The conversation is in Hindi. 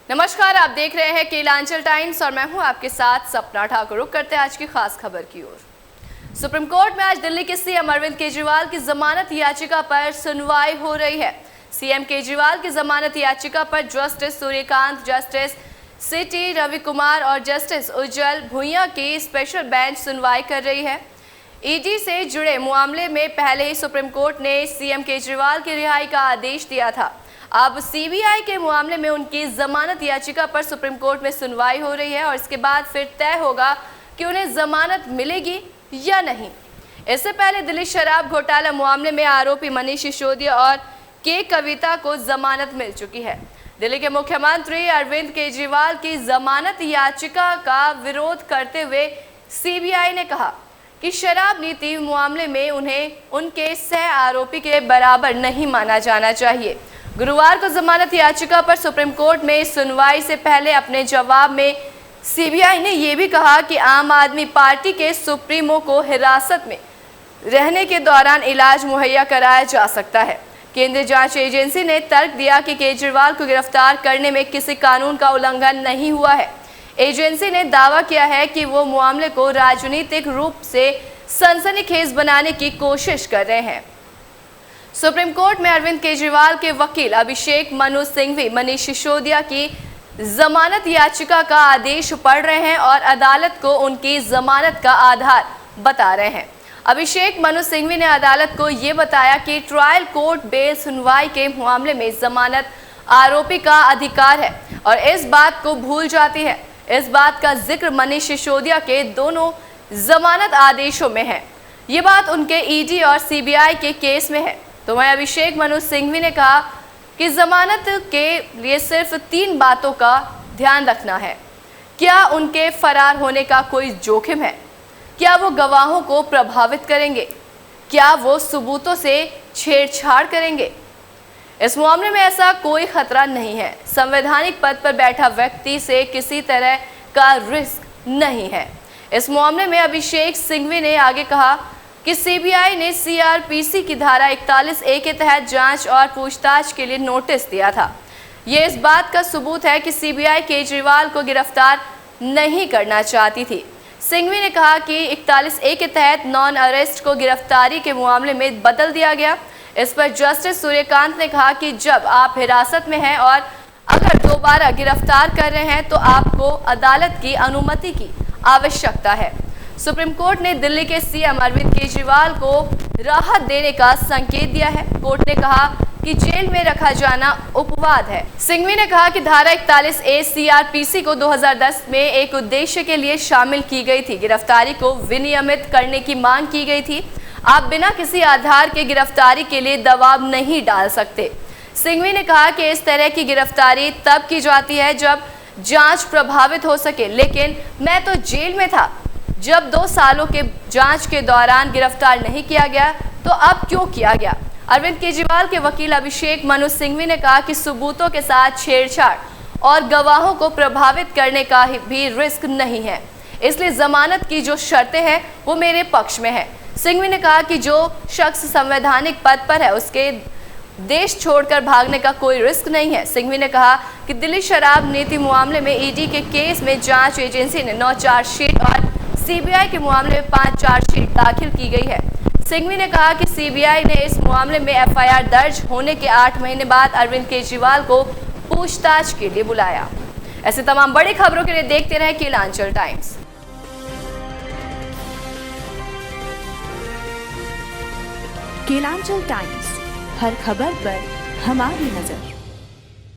नमस्कार, आप देख रहे हैं केलांचल टाइम्स और मैं हूं आपके साथ सपना ठाकुर। रुक करते हैं आज की खास खबर की ओर। सुप्रीम कोर्ट में आज दिल्ली के सीएम अरविंद केजरीवाल की जमानत याचिका पर सुनवाई हो रही है। सीएम केजरीवाल की जमानत याचिका पर जस्टिस सूर्यकांत, जस्टिस सीटी रवि कुमार और जस्टिस उज्जवल भुइयां की स्पेशल बेंच सुनवाई कर रही है। ईडी से जुड़े मामले में पहले ही सुप्रीम कोर्ट ने सीएम केजरीवाल की रिहाई का आदेश दिया था। अब सीबीआई के मामले में उनकी जमानत याचिका पर सुप्रीम कोर्ट में सुनवाई हो रही है और इसके बाद फिर तय होगा कि उन्हें जमानत मिलेगी या नहीं। इससे पहले दिल्ली शराब घोटाला मामले में आरोपी मनीष सिसोदिया और के कविता को जमानत मिल चुकी है। दिल्ली के मुख्यमंत्री अरविंद केजरीवाल की जमानत याचिका का विरोध करते हुए सीबीआई ने कहा कि शराब नीति मामले में उन्हें उनके सह आरोपी के बराबर नहीं माना जाना चाहिए। गुरुवार को जमानत याचिका पर सुप्रीम कोर्ट में सुनवाई से पहले अपने जवाब में सीबीआई ने यह भी कहा कि आम आदमी पार्टी के सुप्रीमो को हिरासत में रहने के दौरान इलाज मुहैया कराया जा सकता है। केंद्रीय जांच एजेंसी ने तर्क दिया कि केजरीवाल को गिरफ्तार करने में किसी कानून का उल्लंघन नहीं हुआ है। एजेंसी ने दावा किया है कि वो मामले को राजनीतिक रूप से सनसनीखेज बनाने की कोशिश कर रहे हैं। सुप्रीम कोर्ट में अरविंद केजरीवाल के वकील अभिषेक मनु सिंघवी मनीष सिसोदिया की जमानत याचिका का आदेश पढ़ रहे हैं और अदालत को उनकी जमानत का आधार बता रहे हैं। अभिषेक मनु सिंघवी ने अदालत को ये बताया कि ट्रायल कोर्ट बेल सुनवाई के मामले में जमानत आरोपी का अधिकार है और इस बात को भूल जाती है। इस बात का जिक्र मनीष सिसोदिया के दोनों जमानत आदेशों में है। ये बात उनके ईडी और सीबीआई के केस में है। तो वहीं अभिषेक मनु सिंघवी ने कहा कि जमानत के लिए सिर्फ 3 बातों का ध्यान रखना है। क्या उनके फरार होने का कोई जोखिम है? क्या वो गवाहों को प्रभावित करेंगे? क्या वो सबूतों से छेड़छाड़ करेंगे? इस मामले में ऐसा कोई खतरा नहीं है। संवैधानिक पद पर बैठा व्यक्ति से किसी तरह का रिस्क नहीं है। इस मामले में अभिषेक सिंघवी ने आगे कहा कि सीबीआई ने सीआरपीसी की धारा 41A के तहत जांच और पूछताछ के लिए नोटिस दिया था। ये इस बात का सबूत है कि सीबीआई केजरीवाल को गिरफ्तार नहीं करना चाहती थी। सिंघवी ने कहा कि 41A के तहत नॉन अरेस्ट को गिरफ्तारी के मामले में बदल दिया गया। इस पर जस्टिस सूर्यकांत ने कहा कि जब आप हिरासत में हैं और अगर दोबारा गिरफ्तार कर रहे हैं तो आपको अदालत की अनुमति की आवश्यकता है। सुप्रीम कोर्ट ने दिल्ली के सीएम अरविंद केजरीवाल को राहत देने का संकेत दिया है। कोर्ट ने कहा कि जेल में रखा जाना उपवाद है। सिंघवी ने कहा कि धारा 41A सीआरपीसी को 2010 में एक उद्देश्य के लिए शामिल की गई थी। गिरफ्तारी को विनियमित करने की मांग की गई थी। आप बिना किसी आधार के गिरफ्तारी के लिए दबाव नहीं डाल सकते। सिंघवी ने कहा कि इस तरह की गिरफ्तारी तब की जाती है जब जांच प्रभावित हो सके, लेकिन मैं तो जेल में था जब 2 सालों के जांच के दौरान गिरफ्तार नहीं किया गया, तो अब क्यों किया गया? अरविंद केजरीवाल के वकील अभिषेक मनु सिंघवी ने कहा कि सबूतों के साथ छेड़छाड़ और गवाहों को प्रभावित करने का भी रिस्क नहीं है, इसलिए जमानत की जो शर्तें हैं वो मेरे पक्ष में है। सिंघवी ने कहा कि जो शख्स संवैधानिक पद पर है उसके देश छोड़कर भागने का कोई रिस्क नहीं है। सिंघवी ने कहा कि दिल्ली शराब नीति मामले में ईडी के केस में जांच एजेंसी ने 9 चार्जशीट और सीबीआई के मामले में 5 चार्जशीट दाखिल की गई है। सिंघवी ने कहा कि सीबीआई ने इस मामले में एफआईआर दर्ज होने के 8 महीने बाद अरविंद केजरीवाल को पूछताछ के लिए बुलाया। ऐसे तमाम बड़ी खबरों के लिए देखते रहें केलांचल टाइम्स। केलांचल टाइम्स, हर खबर पर हमारी नजर।